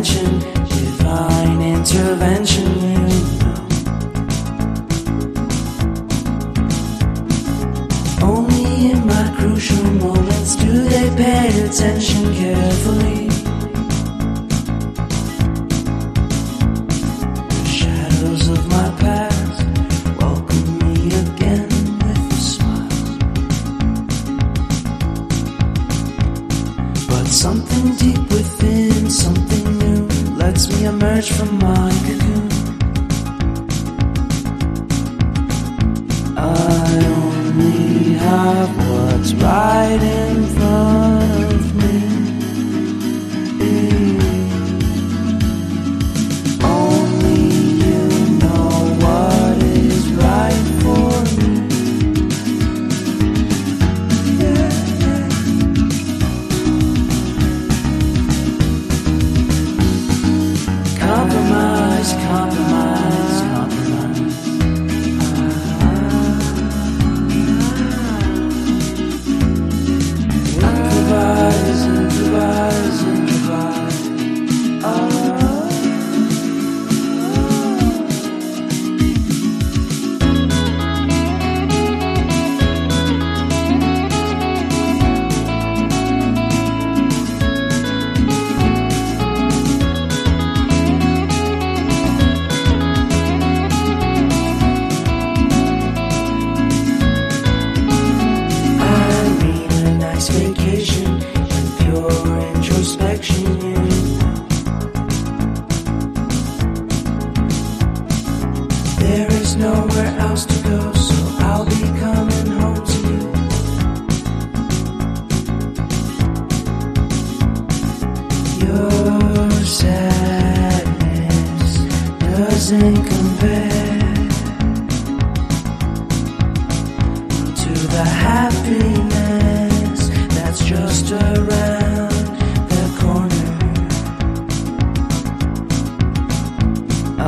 intervention, divine intervention, you know. Only in my crucial moments do they pay attention carefully. The shadows of my past welcome me again with a smile. But something deep within, something new, lets me emerge from my cocoon. I only have what's right in front of me. Only you know what is right for me. Compromise, compromise, compromise. Improvise, improvise, improvise. Vacation and pure introspection, you know. There is nowhere else to go, so I'll be coming home to you. Your sadness doesn't compare to the happiness that's just around the corner. I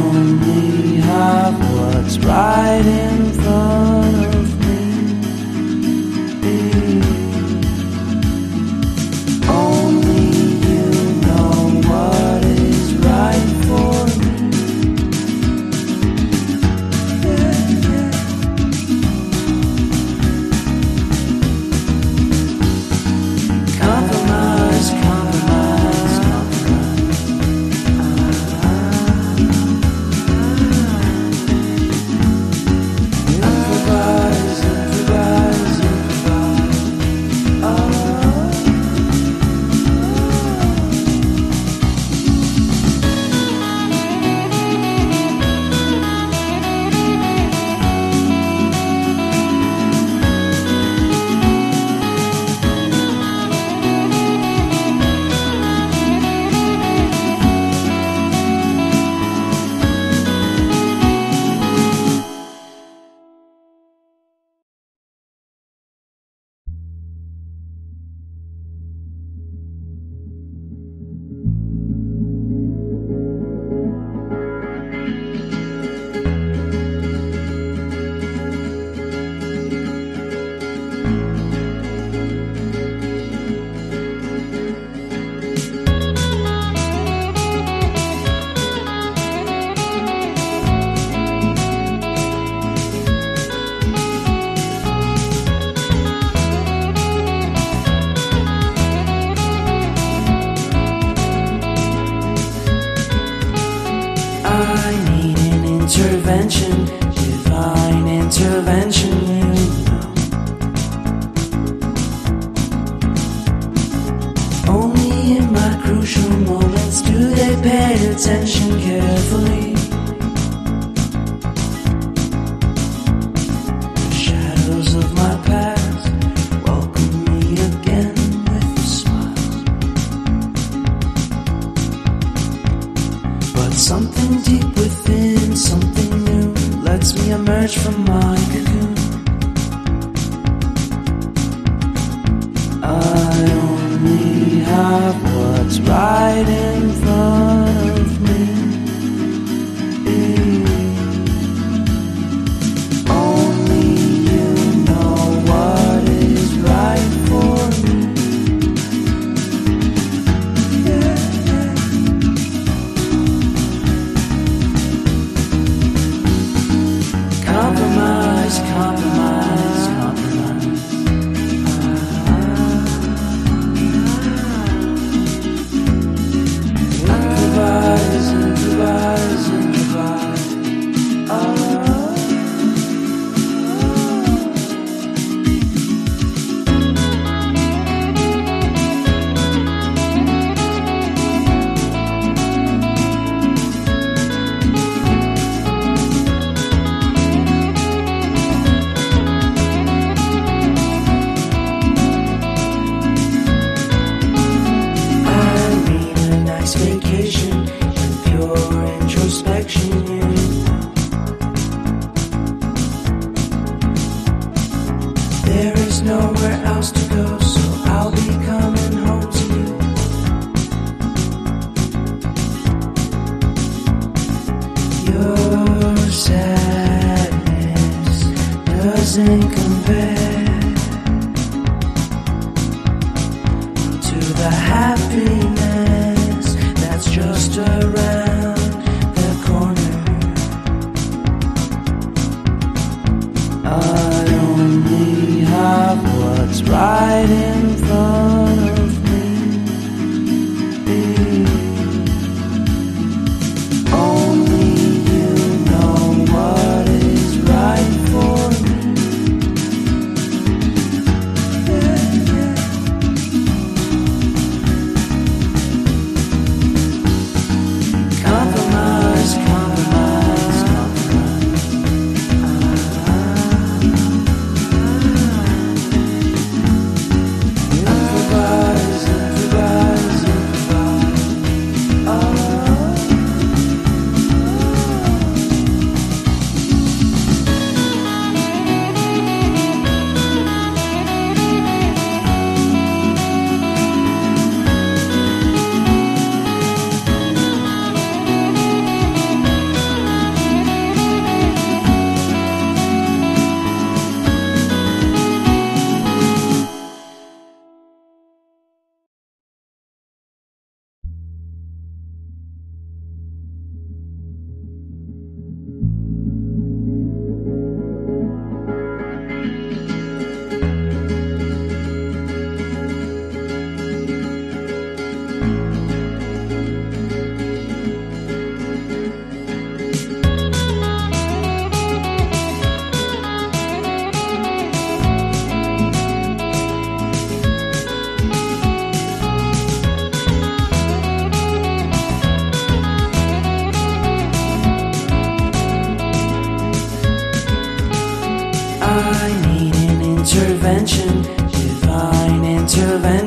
only have what's right in front of me. Only you know what is right for me. Compromise, compromise, compromise. Improvise, improvise, improvise. I need an intervention, divine intervention, you know. Only in my crucial moments do they pay attention carefully. The shadows of my past welcome me again with a smile. But something deep within, something new, lets me emerge from my cocoon. I only have what's right in front of me. Only you know what is right for me. introspection, there is nowhere else to go, so I'll be coming home to you. Your sadness doesn't compare to the happiness that's just around the corner. I only have what's right in front of me. Only you know what is right for me. Compromise, compromise, compromise. Improvise, improvise, improvise. I need an intervention, divine intervention.